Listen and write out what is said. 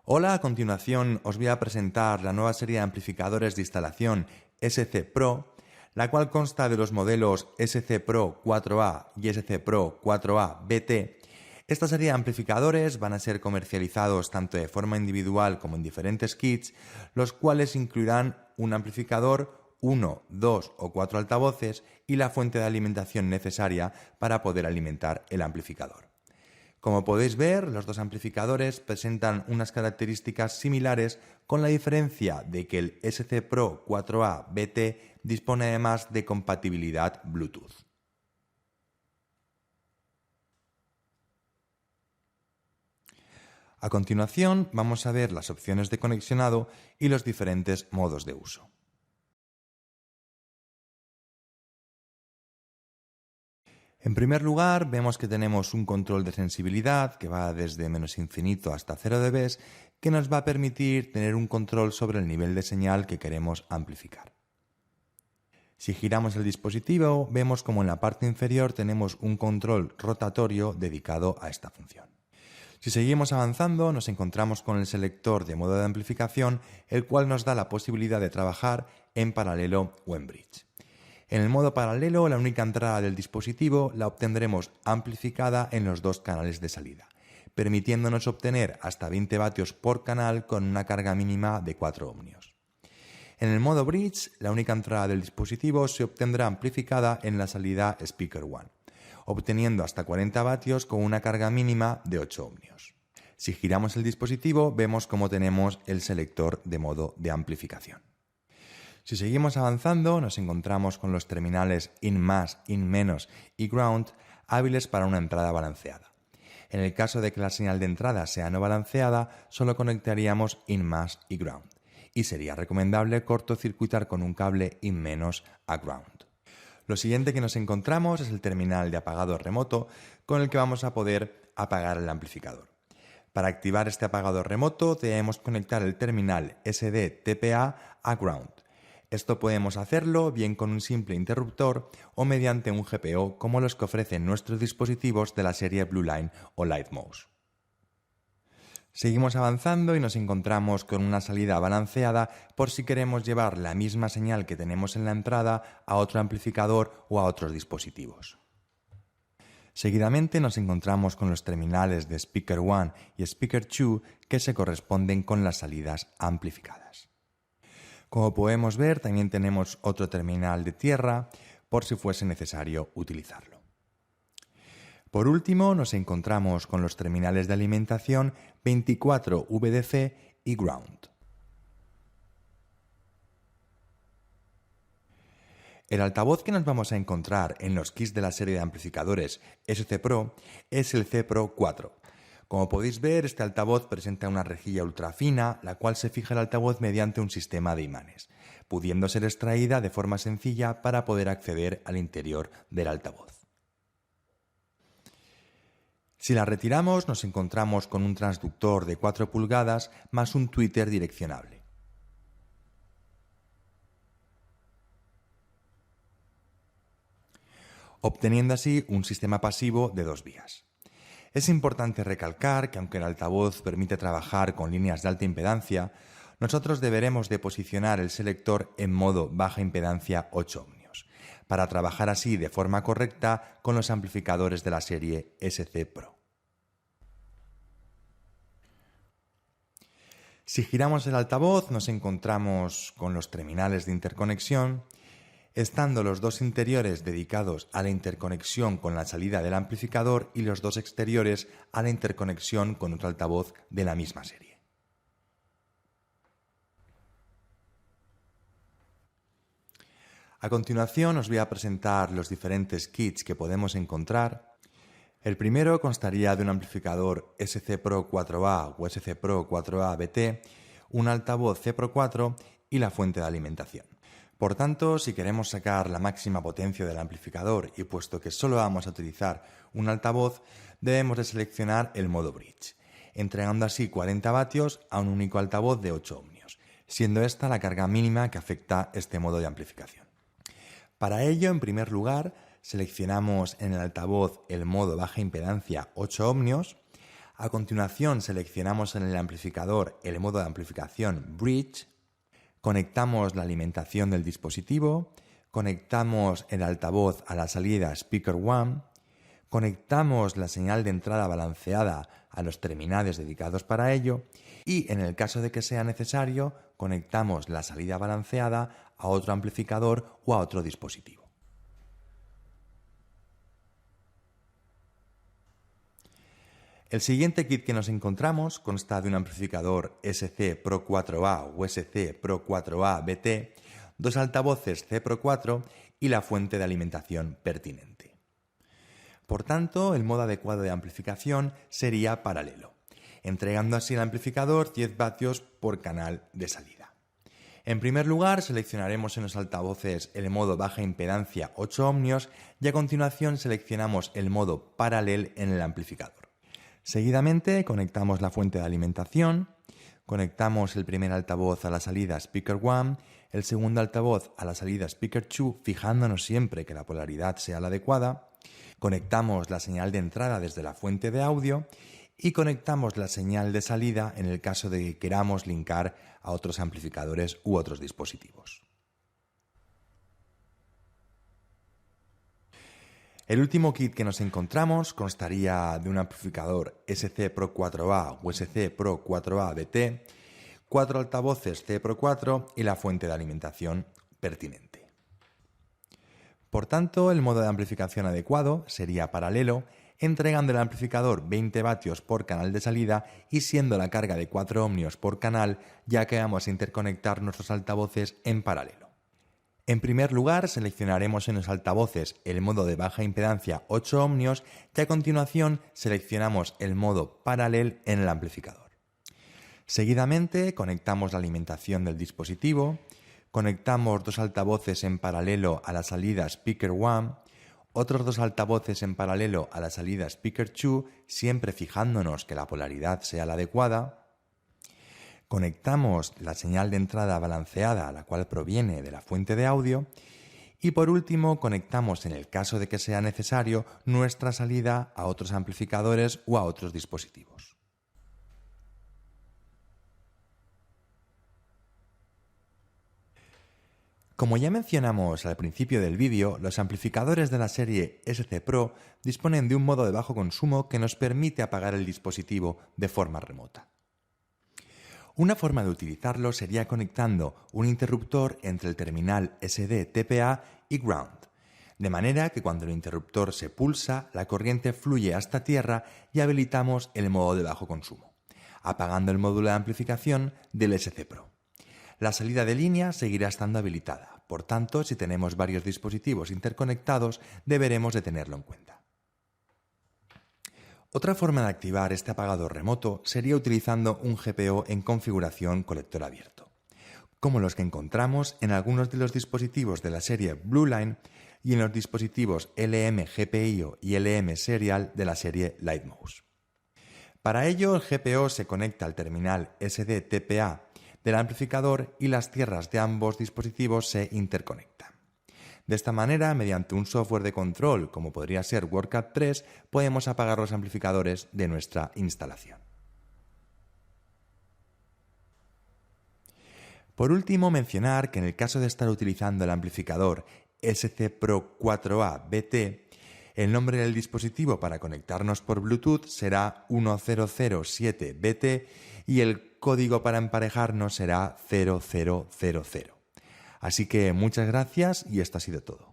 Hola, a continuación os voy a presentar la nueva serie de amplificadores de instalación SC Pro, la cual consta de los modelos SC Pro 4A y SC Pro 4A BT. Esta serie de amplificadores van a ser comercializados tanto de forma individual como en diferentes kits, los cuales incluirán un amplificador, 1, 2 o 4 altavoces y la fuente de alimentación necesaria para poder alimentar el amplificador. Como podéis ver, los dos amplificadores presentan unas características similares, con la diferencia de que el SC Pro 4A BT dispone además de compatibilidad Bluetooth. A continuación, vamos a ver las opciones de conexionado y los diferentes modos de uso. En primer lugar, vemos que tenemos un control de sensibilidad que va desde -infinito hasta 0 dB, que nos va a permitir tener un control sobre el nivel de señal que queremos amplificar. Si giramos el dispositivo, vemos como en la parte inferior tenemos un control rotatorio dedicado a esta función. Si seguimos avanzando, nos encontramos con el selector de modo de amplificación, el cual nos da la posibilidad de trabajar en paralelo o en bridge. En el modo paralelo, la única entrada del dispositivo la obtendremos amplificada en los dos canales de salida, permitiéndonos obtener hasta 20 vatios por canal con una carga mínima de 4 ohmios. En el modo bridge, la única entrada del dispositivo se obtendrá amplificada en la salida Speaker 1, obteniendo hasta 40 vatios con una carga mínima de 8 ohmios. Si giramos el dispositivo, vemos cómo tenemos el selector de modo de amplificación. Si seguimos avanzando, nos encontramos con los terminales in+, in- y ground hábiles para una entrada balanceada. En el caso de que la señal de entrada sea no balanceada, solo conectaríamos in+ y ground, y sería recomendable cortocircuitar con un cable in- a ground. Lo siguiente que nos encontramos es el terminal de apagado remoto, con el que vamos a poder apagar el amplificador. Para activar este apagado remoto debemos conectar el terminal SD-TPA a ground. Esto podemos hacerlo bien con un simple interruptor o mediante un GPO, como los que ofrecen nuestros dispositivos de la serie Blue Line o Lightmouse. Seguimos avanzando y nos encontramos con una salida balanceada por si queremos llevar la misma señal que tenemos en la entrada a otro amplificador o a otros dispositivos. Seguidamente nos encontramos con los terminales de Speaker 1 y Speaker 2 que se corresponden con las salidas amplificadas. Como podemos ver, también tenemos otro terminal de tierra por si fuese necesario utilizarlo. Por último, nos encontramos con los terminales de alimentación 24 VDC y ground. El altavoz que nos vamos a encontrar en los kits de la serie de amplificadores SC Pro es el C Pro 4. Como podéis ver, este altavoz presenta una rejilla ultrafina, la cual se fija el altavoz mediante un sistema de imanes, pudiendo ser extraída de forma sencilla para poder acceder al interior del altavoz. Si la retiramos, nos encontramos con un transductor de 4 pulgadas más un tweeter direccionable. Obteniendo así un sistema pasivo de 2 vías. Es importante recalcar que aunque el altavoz permite trabajar con líneas de alta impedancia, nosotros deberemos de posicionar el selector en modo baja impedancia 8 ohmios, para trabajar así de forma correcta con los amplificadores de la serie SC Pro. Si giramos el altavoz, nos encontramos con los terminales de interconexión, estando los dos interiores dedicados a la interconexión con la salida del amplificador y los dos exteriores a la interconexión con otro altavoz de la misma serie. A continuación os voy a presentar los diferentes kits que podemos encontrar. El primero constaría de un amplificador SC Pro 4A o SC Pro 4A BT, un altavoz C Pro 4 y la fuente de alimentación. Por tanto, si queremos sacar la máxima potencia del amplificador y puesto que solo vamos a utilizar un altavoz, debemos de seleccionar el modo bridge, entregando así 40 vatios a un único altavoz de 8 ohmios, siendo esta la carga mínima que afecta este modo de amplificación. Para ello, en primer lugar, seleccionamos en el altavoz el modo baja impedancia 8 ohmios, A continuación seleccionamos en el amplificador el modo de amplificación Bridge, conectamos la alimentación del dispositivo, conectamos el altavoz a la salida Speaker 1, conectamos la señal de entrada balanceada a los terminales dedicados para ello y, en el caso de que sea necesario, conectamos la salida balanceada a otro amplificador o a otro dispositivo. El siguiente kit que nos encontramos consta de un amplificador SC Pro 4A o SC Pro 4A BT, dos altavoces C Pro 4 y la fuente de alimentación pertinente. Por tanto, el modo adecuado de amplificación sería paralelo, entregando así al amplificador 10 vatios por canal de salida. En primer lugar, seleccionaremos en los altavoces el modo baja impedancia 8 ohmios y a continuación seleccionamos el modo paralel en el amplificador. Seguidamente conectamos la fuente de alimentación, conectamos el primer altavoz a la salida Speaker 1, el segundo altavoz a la salida Speaker 2, fijándonos siempre que la polaridad sea la adecuada, conectamos la señal de entrada desde la fuente de audio y conectamos la señal de salida en el caso de que queramos linkar a otros amplificadores u otros dispositivos. El último kit que nos encontramos constaría de un amplificador SC Pro 4A o SC Pro 4A BT, 4 altavoces C Pro 4 y la fuente de alimentación pertinente. Por tanto, el modo de amplificación adecuado sería paralelo, entregando el amplificador 20 vatios por canal de salida y siendo la carga de 4 ohmios por canal, ya que vamos a interconectar nuestros altavoces en paralelo. En primer lugar, seleccionaremos en los altavoces el modo de baja impedancia 8 ohmios y a continuación seleccionamos el modo paralel en el amplificador. Seguidamente, conectamos la alimentación del dispositivo, conectamos dos altavoces en paralelo a la salida Speaker 1, otros dos altavoces en paralelo a la salida Speaker 2, siempre fijándonos que la polaridad sea la adecuada. Conectamos la señal de entrada balanceada, la cual proviene de la fuente de audio. Y por último, conectamos, en el caso de que sea necesario, nuestra salida a otros amplificadores o a otros dispositivos. Como ya mencionamos al principio del vídeo, los amplificadores de la serie SC Pro disponen de un modo de bajo consumo que nos permite apagar el dispositivo de forma remota. Una forma de utilizarlo sería conectando un interruptor entre el terminal SD-TPA y Ground, de manera que cuando el interruptor se pulsa, la corriente fluye hasta tierra y habilitamos el modo de bajo consumo, apagando el módulo de amplificación del SC Pro. La salida de línea seguirá estando habilitada, por tanto, si tenemos varios dispositivos interconectados, deberemos de tenerlo en cuenta. Otra forma de activar este apagador remoto sería utilizando un GPO en configuración colector abierto, como los que encontramos en algunos de los dispositivos de la serie Blueline y en los dispositivos LM GPIO y LM Serial de la serie Lightmouse. Para ello, el GPO se conecta al terminal SD-TPA del amplificador y las tierras de ambos dispositivos se interconectan. De esta manera, mediante un software de control como podría ser WorldCat 3, podemos apagar los amplificadores de nuestra instalación. Por último, mencionar que en el caso de estar utilizando el amplificador SC Pro 4A BT, el nombre del dispositivo para conectarnos por Bluetooth será 1007BT y el código para emparejarnos será 0000. Así que muchas gracias y esto ha sido todo.